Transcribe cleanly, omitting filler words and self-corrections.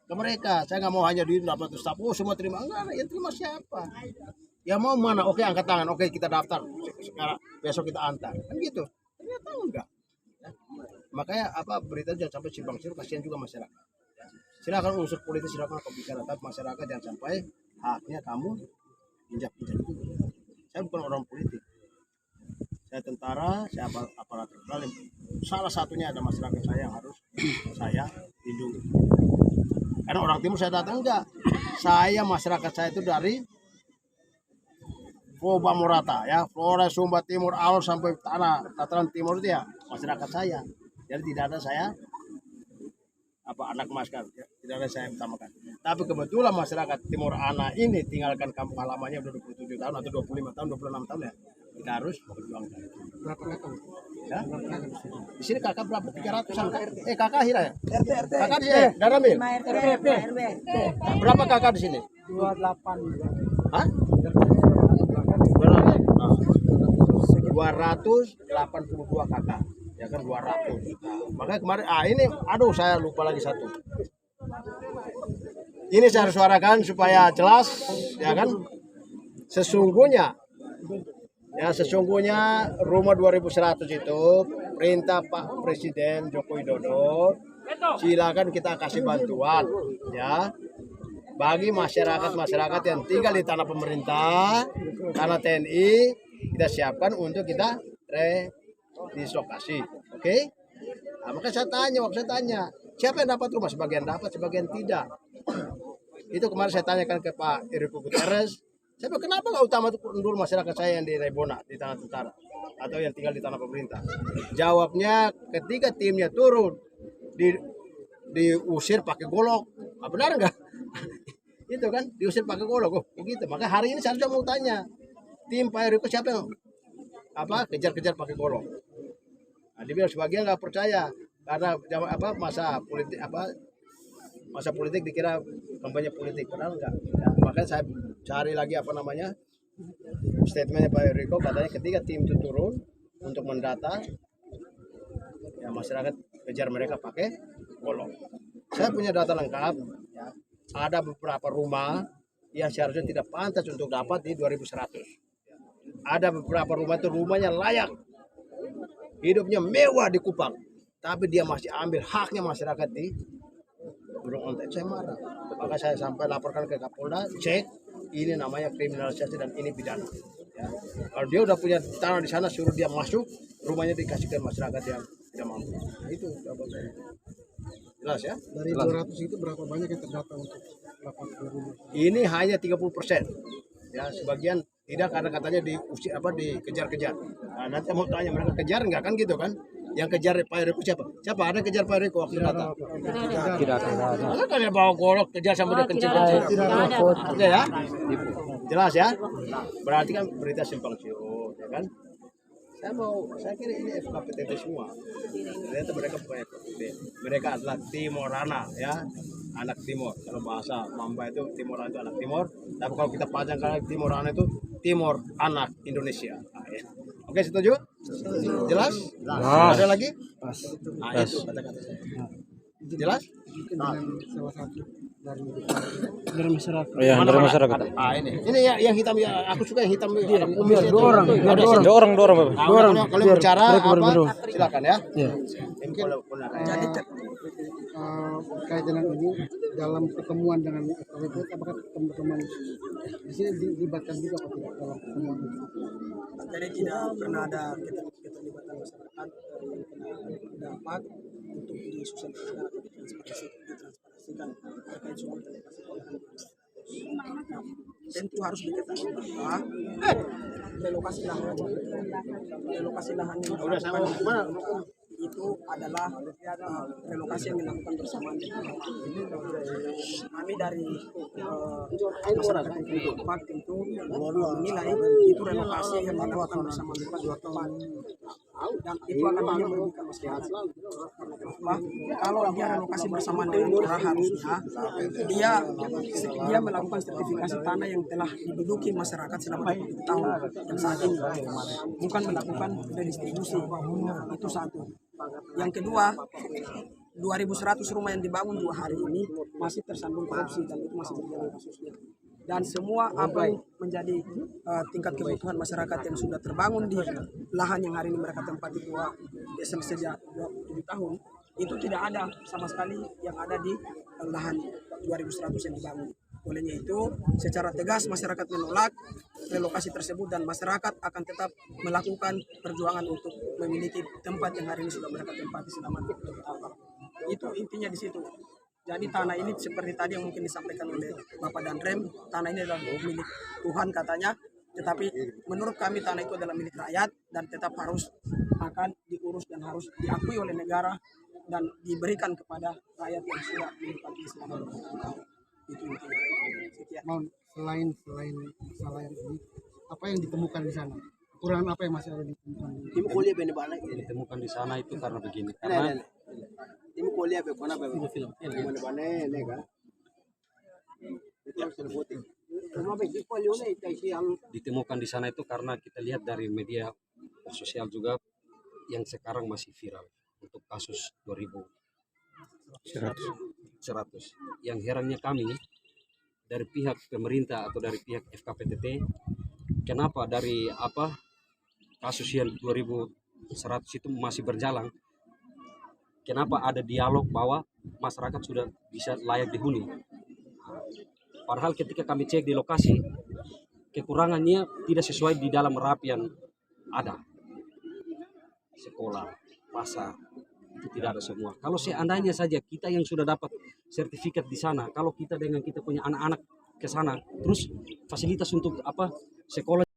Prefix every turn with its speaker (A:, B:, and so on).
A: ke mereka. Saya nggak mau hanya di dapat staf, semua terima. Enggak, yang terima siapa? Ya mau mana? Oke, angkat tangan. Oke, kita daftar. Sekarang besok kita antar. Kan gitu. Ternyata enggak. Ya. Makanya berita jangan sampai simpang siur, kasihan juga masyarakat. Silakan unsur politik, silakan kau bicara, tapi masyarakat jangan sampai haknya kamu injak-injak itu. Saya bukan orang politik. Saya tentara, saya aparatur negara. Salah satunya ada masyarakat saya yang harus saya lindungi. Karena orang timur saya datang enggak. Saya masyarakat saya itu dari Foba Morata ya, Flores Sumba Timur Alor sampai tanah dataran timur itu ya masyarakat saya. Jadi tidak ada saya anak maskar, ya. Tidak ada saya utamakan. Tapi kebetulan masyarakat Timur Ana ini tinggalkan kampung halamannya udah 27 tahun atau 25 tahun, 26 tahun ya. Kita harus berjuangkan.
B: Berapa kakak?
A: Ya? Di sini kakak berapa? 300-an. Kakak Hira ya?
B: RT.
A: Kakak di sini? Daramil?
B: RT.
A: Berapa kakak di sini?
B: 28.
A: Hah? 282 kakak. Ya kan 200. Nah, makanya kemarin ini aduh saya lupa lagi satu. Ini saya harus suarakan supaya jelas ya kan. Sesungguhnya rumah 2100 itu perintah Pak Presiden Joko Widodo, silakan kita kasih bantuan ya bagi masyarakat yang tinggal di tanah pemerintah, tanah TNI, kita siapkan untuk kita redislokasi. Oke? Nah, maka saya tanya, siapa yang dapat rumah? Sebagian dapat, sebagian tidak. Itu kemarin saya tanyakan ke Pak Enrico Guterres. Saya bilang, kenapa nggak utama dulu masyarakat saya yang di Rebona, di tanah tentara, atau yang tinggal di tanah pemerintah? Jawabnya, ketika timnya turun, diusir pakai golok. Benar nggak? Itu kan, diusir pakai golok. Oh, begitu. Maka hari ini saya mau tanya, tim Pak Enrico siapa yang kejar-kejar pakai golok? Nah, dia bilang sebagian nggak percaya karena masa politik dikira kampanye politik, padahal enggak. Ya, makanya saya cari lagi statementnya Pak Enrico, katanya ketika tim itu turun untuk mendata, ya masyarakat kejar mereka pakai golok. Saya punya data lengkap, ya, ada beberapa rumah yang seharusnya tidak pantas untuk dapat di 2100. Ada beberapa rumah itu rumahnya layak, hidupnya mewah di Kupang, tapi dia masih ambil haknya masyarakat di Burung Ontek. Saya marah, maka saya sampai laporkan ke Kapolda, cek ini namanya kriminalisasi dan ini pidana. Ya. Kalau dia udah punya tanah di sana, suruh dia masuk, rumahnya dikasihkan masyarakat yang tidak mampu. Nah, itu jawaban saya. Jelas ya?
B: Dari 200 itu berapa banyak yang terdata untuk dapat rumah?
A: Ini hanya 30%. Ya, sebagian tidak karena katanya dikejar-kejar. Nah, nanti mau tanya mereka kejar enggak kan gitu kan? Yang kejar Pak Enrico siapa? Siapa ada kejar Pak Enrico waktu data?
C: Tidak ada.
A: Masa kalian bawa golok kejar sampai dia kencing-kencing? Oke ya? Jelas ya? Berarti kan berita simpang siur, ya kan? Saya kira ini FKPTT semua. Ternyata mereka bukan FKPTT. Mereka adalah Timorana ya, anak Timor. Kalau bahasa Mamba itu Timorana itu anak Timor. Tapi kalau kita panjangkan Timorana itu Timor anak Indonesia. Nah, ya. Oke, setuju? Jelas? Ada lagi? Nah, itu kata-kata saya. Jelas?
B: Dengan salah satu dari masyarakat.
C: Iya, dari masyarakat.
A: Ini yang hitam ya. Aku suka yang hitam. Ada kumis.
B: Dua orang.
C: Dorong.
A: Kalau bicara silakan ya. Mungkin
B: Jadi terkait dengan ini dalam pertemuan dengan FKPT, apakah teman-teman di sini dilibatkan juga atau tidak dalam pertemuan itu?
D: Jadi tidak pernah ada keterlibatan masyarakat yang kena dampak untuk disosialisasikan atau ditransparansikan terkait soal relokasi lahan. Tentu harus diketahui bahwa relokasi lahan itu adalah relokasi yang dilakukan bersamaan dengan kami dari masyarakat yang tempat tentu menilai itu relokasi yang dilakukan bersama dengan dan itu akan hanya merugikan masyarakat. Kalau dia relokasi bersamaan dengan daerah, harusnya dia melakukan sertifikasi tanah yang telah diduduki masyarakat selama 20 tahun yang saat ini, bukan melakukan redistribusi. Itu satu. Yang kedua, 2.100 rumah yang dibangun 2 hari ini masih tersandung korupsi dan itu masih berjalan kasusnya. Dan semua apa yang menjadi tingkat kebutuhan masyarakat yang sudah terbangun di lahan yang hari ini mereka tempati sejak 7 tahun, itu tidak ada sama sekali yang ada di lahan 2.100 yang dibangun. Olehnya itu, secara tegas masyarakat menolak relokasi tersebut dan masyarakat akan tetap melakukan perjuangan untuk memiliki tempat yang hari ini sudah mereka tempati selama 20 tahun. Itu intinya di situ. Jadi tanah ini seperti tadi yang mungkin disampaikan oleh Bapak Danrem, tanah ini adalah milik Tuhan katanya, tetapi menurut kami tanah itu adalah milik rakyat dan tetap harus akan diurus dan harus diakui oleh negara dan diberikan kepada rakyat yang sudah menempati selama 20 tahun. Itu intinya. Sekian.
B: Mau selain masalah yang ini, apa yang ditemukan di sana? Kekurangan apa yang masih ada ditemukan?
E: Yang ditemukan di sana itu karena begini, karena ditemukan di sana itu karena kita lihat dari media sosial juga yang sekarang masih viral untuk kasus 2.100. Yang herannya kami dari pihak pemerintah atau dari pihak FKPTT, kenapa dari kasus yang 2.100 itu masih berjalan? Kenapa ada dialog bahwa masyarakat sudah bisa layak dihuni? Padahal ketika kami cek di lokasi, kekurangannya tidak sesuai di dalam rapian ada. Sekolah, pasar, itu tidak ada semua. Kalau seandainya saja kita yang sudah dapat sertifikat di sana, kalau kita dengan kita punya anak-anak ke sana, terus fasilitas untuk sekolah